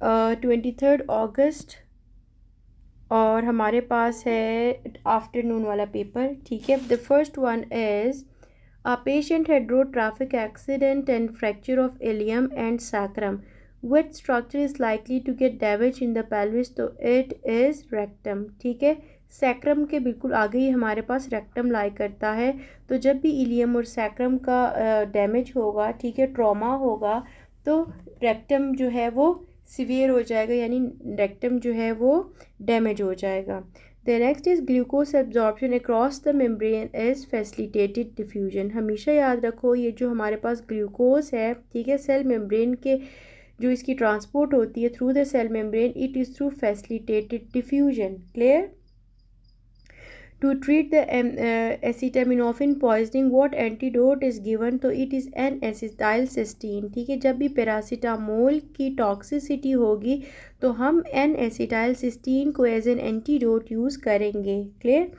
23 अगस्त, और हमारे पास है आफ्टरनून वाला पेपर, ठीक है। The first one is a patient had road traffic accident and fracture of ilium and sacrum. Which structure is likely to get damage in the pelvis? तो it is rectum, ठीक है। Sacrum के बिल्कुल आगे ही हमारे पास rectum लाई करता है। तो जब भी इलियम और सैक्रम का डैमेज होगा, ठीक है, ट्रॉमा होगा, तो रेक्टम जो है वो सीवियर हो जाएगा, यानी रेक्टम जो है वो डैमेज हो जाएगा। The next is glucose absorption across the membrane is facilitated diffusion. हमेशा याद रखो ये जो हमारे पास ग्लूकोज है, ठीक है, सेल मेम्ब्रेन के जो इसकी ट्रांसपोर्ट होती है through the cell membrane, it is through facilitated diffusion. Clear? To treat the acetaminophen poisoning, what antidote is given? तो it is an acetylcysteine, ठीक है। जब भी पैरासीटामोल की टॉक्सिसिटी होगी तो हम एन एसिटाइलसिस्टीन को एज एन एंटीडोट यूज़ करेंगे। Clear?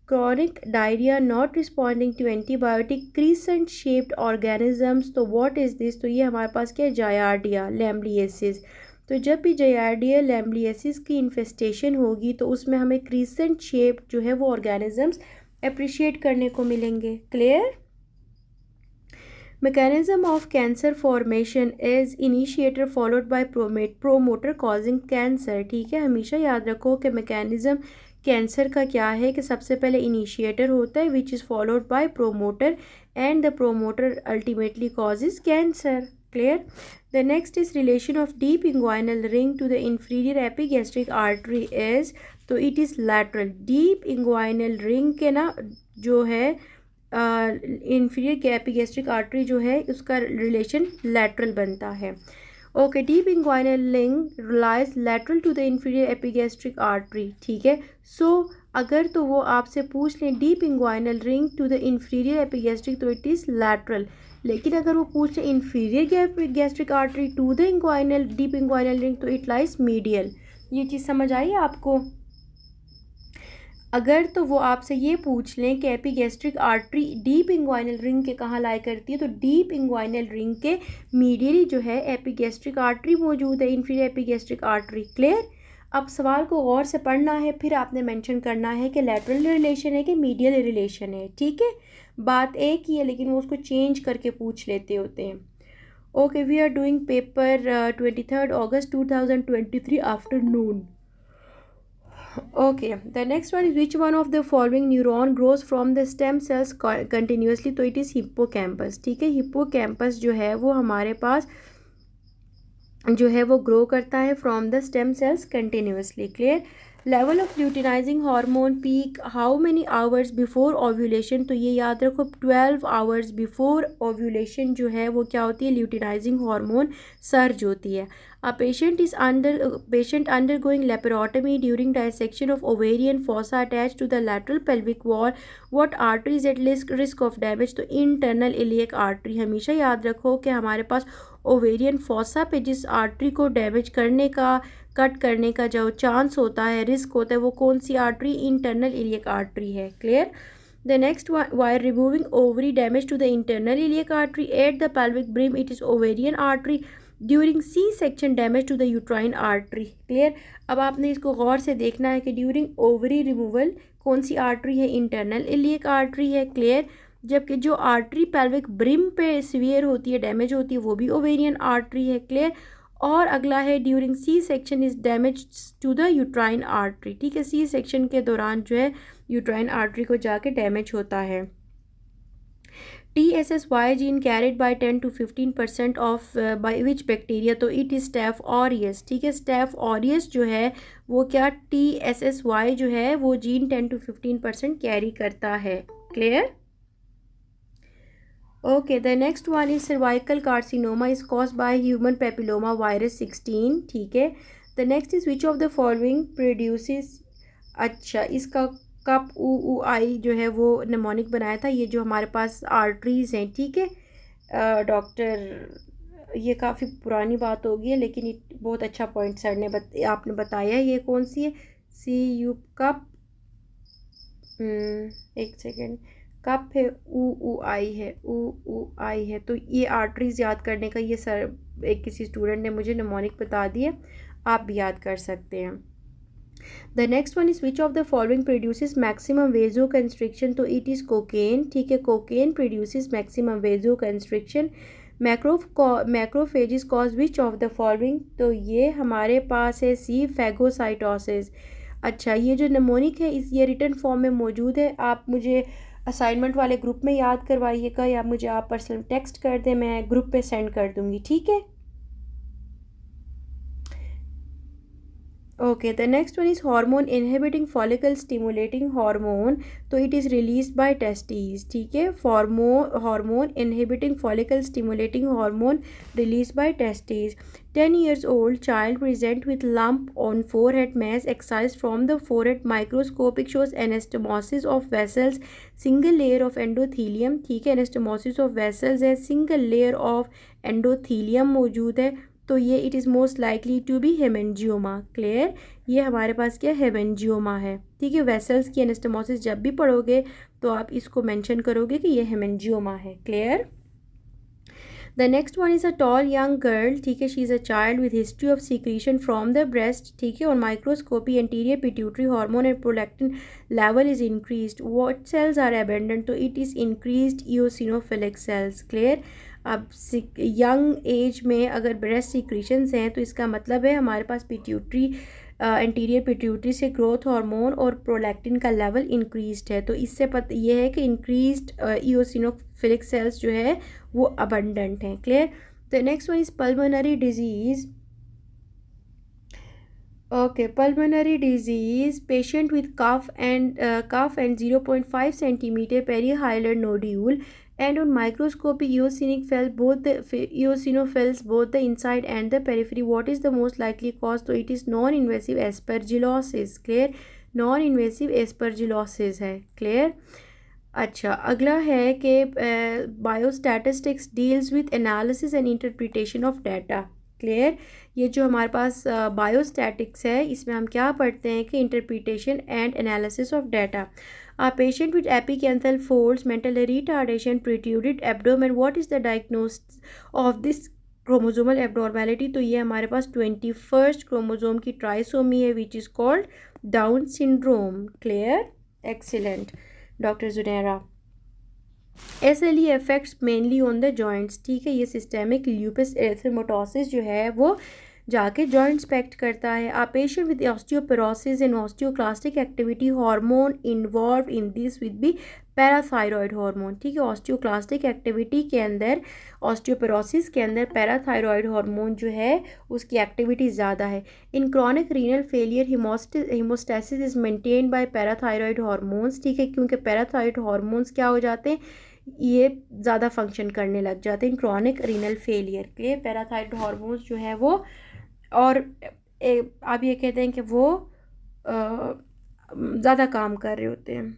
Chronic diarrhoea not responding to antibiotic crescent shaped organisms, तो व्हाट इज़ दिस? तो ये हमारे पास क्या है? जायार्डिया लैम्बलिएसिस। तो जब भी जायार्डिया लैम्बलिएसिस की इन्फेस्टेशन होगी तो उसमें हमें क्रीसेंट शेप जो है वो ऑर्गेनिजम्स अप्रिशिएट करने को मिलेंगे। Clear? Mechanism of cancer formation is initiator followed by promoter causing cancer, ठीक है। हमेशा याद रखो कि मैकेनिज्म कैंसर का क्या है कि सबसे पहले इनिशिएटर होता है which is followed by promoter and the promoter ultimately causes cancer. Clear? The next is relation of deep inguinal ring to the inferior epigastric artery is, तो it is lateral। deep inguinal ring के ना जो है inferior epigastric artery जो है उसका relation lateral बनता है। Okay, deep inguinal ring lies lateral to the inferior epigastric artery, ठीक है। सो अगर तो वो आपसे पूछ लें deep inguinal ring to the inferior epigastric, तो it is lateral। लेकिन अगर वो पूछे inferior gastric artery to the inguinal deep inguinal ring, तो इट लाइज मीडियल। ये चीज़ समझ आई आपको? अगर तो वो आपसे ये पूछ लें कि epigastric artery deep inguinal ring के कहाँ लाई करती है, तो डीप इंग्वाइनल रिंग के मीडियली जो है एपिगैस्ट्रिक आर्टरी मौजूद है, इंफीरियर एपिगैस्ट्रिक आर्टरी। क्लियर? अब सवाल को गौर से पढ़ना है, फिर आपने मेंशन करना है कि लैटरल रिलेशन है कि मीडियल रिलेशन है, ठीक है। बात एक ही है लेकिन वो उसको चेंज करके पूछ लेते होते हैं। Okay, we are doing paper 23 August 2023 afternoon. Okay, the next one is which one of the following neuron grows from the stem cells continuously? तो it is hippocampus, ठीक है। हिप्पोकैम्पस जो है वो हमारे पास जो है वो ग्रो करता है from the stem cells continuously. Clear? Level of luteinizing hormone peak how many hours before ovulation? तो ये याद रखो 12 आवर्स बिफोर ओव्यूलेशन जो है वो क्या होती है? ल्यूटिनाइजिंग हार्मोन सर्ज होती है। A patient undergoing laparotomy during dissection of ovarian fossa attach to the lateral pelvic wall, what artery is at risk of damage? तो इंटरनल इलियक आर्टरी। हमेशा याद रखो कि हमारे पास ओवेरियन फोसा पे जिस आर्टरी को डैमेज करने का, कट करने का जो चांस होता है, रिस्क होता है, वो कौन सी आर्टरी? इंटरनल इलियक आर्टरी है। Clear? The next why removing ovary damage to the internal iliac artery at the pelvic brim, it is ovarian artery. During C section damage to the uterine artery. Clear? अब आपने इसको गौर से देखना है कि during ovary removal कौन सी artery है? इंटरनल इलियक आर्टरी है। क्लियर? जबकि जो आर्टरी पेल्विक ब्रिम पे सीवियर होती है, डैमेज होती है, वो भी ओवेरियन आर्टरी है। क्लियर? और अगला है during C section is damage to the uterine artery, ठीक है। सी सेक्शन के दौरान जो है यूट्राइन आर्टरी को जाके डैमेज होता है। TSSY gene carried by 10 to 15% of by which bacteria? तो इट इज स्टेफ ऑरियस, ठीक है। स्टेफ ऑरियस जो है वो क्या TSSY जो है वो जीन 10 to 15% कैरी करता है। Clear? Okay, the next one is cervical carcinoma is cause by human papilloma virus 16, ठीक है। The next is which of the following produces, अच्छा इसका कप ऊ आई जो है वो निमोनिक बनाया था। ये जो हमारे पास आर्टरीज हैं, ठीक है डॉक्टर, ये काफ़ी पुरानी बात हो गई है लेकिन बहुत अच्छा पॉइंट सर ने आपने बताया। ये कौन सी है? सी यू कप, एक सेकेंड, कप है, ऊ आई है, ऊ आई है। तो ये आर्टरीज याद करने का ये सर एक किसी स्टूडेंट ने मुझे निमोनिक बता दिया, आप भी याद कर सकते हैं। The next one is which of the following produces maximum vasoconstriction, तो इट इज़ कोकेन, ठीक है, cocaine produces maximum vasoconstriction. Macrophages cause which of the following, तो ये हमारे पास है सी, फैगोसाइटोसिस। अच्छा, ये जो निमोनिक है इस ये रिटर्न फॉर्म में मौजूद है, आप मुझे असाइनमेंट वाले ग्रुप में याद करवाइएगा या मुझे आप पर्सनल टेक्स्ट कर दें, मैं ग्रुप पे सेंड कर दूँगी, ठीक है। Okay, the next one is hormone inhibiting follicle stimulating hormone, तो it is released by testes, ठीक है, hormone inhibiting follicle stimulating hormone released by testes. 10 years old child present with lump on forehead, mass excised from the forehead, microscopic shows anastomosis of vessels, single layer of endothelium, ठीक है, anastomosis of vessels है, single layer of endothelium मौजूद है, तो ये it is most likely to be haemangioma. Clear, ये हमारे पास क्या हेमेंजियोमा है, ठीक है। वेसल्स की एनास्टोमोसिस जब भी पढ़ोगे तो आप इसको मेंशन करोगे कि ये हेमेंजियोमा है। Clear. The next one is a tall young girl, ठीक है, she is a child with history of secretion from the breast, ठीक है, और microscopy anterior pituitary hormone and prolactin level is increased, what cells are abundant, तो it is increased eosinophilic cells. Clear. अब young age में अगर breast secretions हैं तो इसका मतलब है हमारे पास पिट्यूटरी एंटीरियर पिट्यूटरी से ग्रोथ हार्मोन और प्रोलैक्टिन का लेवल इंक्रीज्ड है, तो इससे पता ये है कि इंक्रीज्ड इओसिनोफिलिक सेल्स जो है वो अबंडेंट हैं। Clear. The next one is pulmonary disease. Okay, pulmonary disease, patient with cough and 0.5 centimeter perihilar nodule, and on microscopy eosinophils both the inside and the periphery. What is the most likely cause? So it is non-invasive aspergillosis. Clear, non-invasive aspergillosis है। Clear। अच्छा, अगला है कि biostatistics deals with analysis and interpretation of data. Clear. ये जो हमारे पास biostatics है इसमें हम क्या पढ़ते हैं कि interpretation and analysis of data. A patient with epicanthal folds, mental retardation, protruded abdomen, what is the diagnosis of this chromosomal abnormality, तो ये हमारे पास 21st क्रोमोजोम की ट्राइसोमी है which is called Down syndrome. Clear, excellent doctor Junaira. SLE affects mainly on the joints, ठीक है, ये systemic lupus एरिथेमेटोसिस जो है वो जाके जॉइंट्स इफेक्ट करता है। A patient with osteoporosis and osteoclastic activity hormone involve in this with be parathyroid hormone, ठीक है, ऑस्टियोक्लास्टिक एक्टिविटी के अंदर ऑस्टियोपोरोसिस के अंदर पैराथायरॉयड हार्मोन जो है उसकी एक्टिविटी ज़्यादा है। In chronic renal failure haemostasis is maintain by parathyroid hormones, ठीक है, क्योंकि पैराथायरॉयड हार्मोन्स क्या हो जाते हैं, ये ज़्यादा फंक्शन करने लग जाते हैं इन क्रॉनिक रीनल फेलियर के। पैराथायरॉयड हार्मोन्स जो है वो और आप ये कहते हैं कि वो ज़्यादा काम कर रहे होते हैं।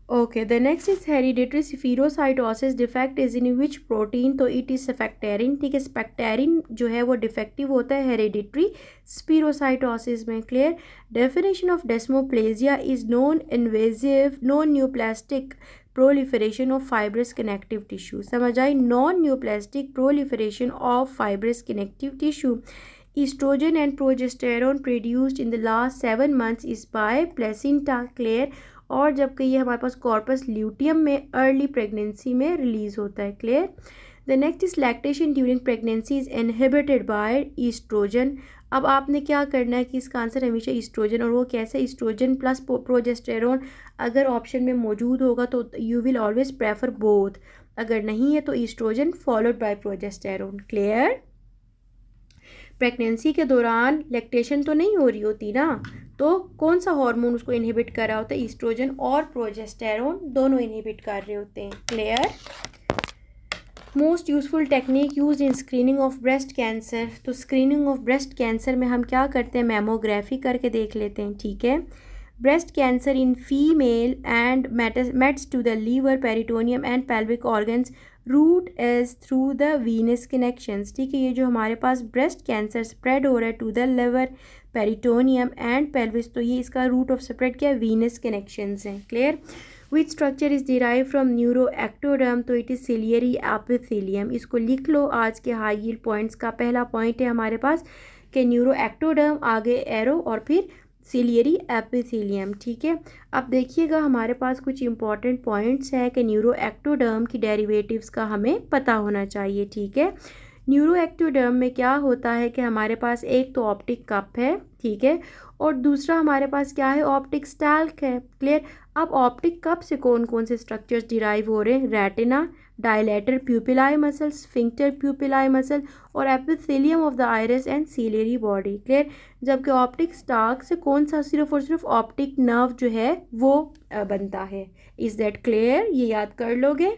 Okay, the next is hereditary spherocytosis, defect is in which protein, तो इट इज स्पेक्टेरिन, ठीक है, स्पेक्टेरिन जो है वो डिफेक्टिव होता है हेरिडिटरी स्पीरोसाइटोसिस में। Clear. Definition of desmoplasia is non invasive non neoplastic proliferation of fibrous connective tissue, समझ आई, non neoplastic proliferation of fibrous connective tissue. Estrogen and progesterone produced in the last 7 months is by placenta। Clear. और जबकि ये हमारे पास corpus luteum में early pregnancy में release होता है। Clear. The next is lactation during pregnancy is inhibited by oestrogen. अब आपने क्या करना है कि इसका आंसर हमेशा ईस्ट्रोजन, और वो कैसे, ईस्ट्रोजन प्लस प्रोजेस्टेरोन अगर ऑप्शन में मौजूद होगा तो you will always prefer both, अगर नहीं है तो oestrogen followed by progesterone. Clear. Pregnancy के दौरान लैक्टेशन तो नहीं हो रही होती ना, तो कौन सा हार्मोन उसको इनहिबिट कर रहा होता है, ईस्ट्रोजन और प्रोजेस्टेरोन दोनों इनहिबिट कर रहे होते हैं। Clear. Most useful technique use in screening of breast cancer, तो स्क्रीनिंग ऑफ ब्रेस्ट कैंसर में हम क्या करते हैं, मैमोग्राफी करके देख लेते हैं, ठीक है। Breast cancer in female and mets to the liver, peritoneum and pelvic organs, route is through the venous connections, ठीक है, ये जो हमारे पास ब्रेस्ट कैंसर स्प्रेड हो रहा है to the liver, peritoneum and pelvis, तो ये इसका रूट ऑफ स्प्रेड क्या है, वीनस कनेक्शंस हैं। Clear. Which structure is derive from neuro ectoderm, तो इट इज़ सिलियरी एपिथेलियम। इसको लिख लो आज के हाई यील्ड पॉइंट्स का पहला पॉइंट है हमारे पास कि न्यूरो एक्टोडर्म, आगे एरो और फिर सिलियरी एपिथेलियम। ठीक है, अब देखिएगा हमारे पास कुछ इंपॉर्टेंट पॉइंट्स है कि न्यूरो एक्टोडर्म की डेरिवेटिव्स का हमें पता होना चाहिए। ठीक है, न्यूरो एक्टोडर्म में क्या होता है कि हमारे पास एक तो ऑप्टिक कप है, ठीक है, और दूसरा हमारे पास क्या है, ऑप्टिक स्टैल्क है। क्लियर। अब ऑप्टिक कप से कौन कौन से स्ट्रक्चर्स डिराइव हो रहे हैं, retina, dilator pupillae muscle, sphincter pupillae muscle और epithelium of the iris and ciliary body. Clear. जबकि ऑप्टिक स्टार्क से कौन सा, सिर्फ और सिर्फ ऑप्टिक नर्व जो है वो बनता है। Is that clear? ये याद कर लोगे।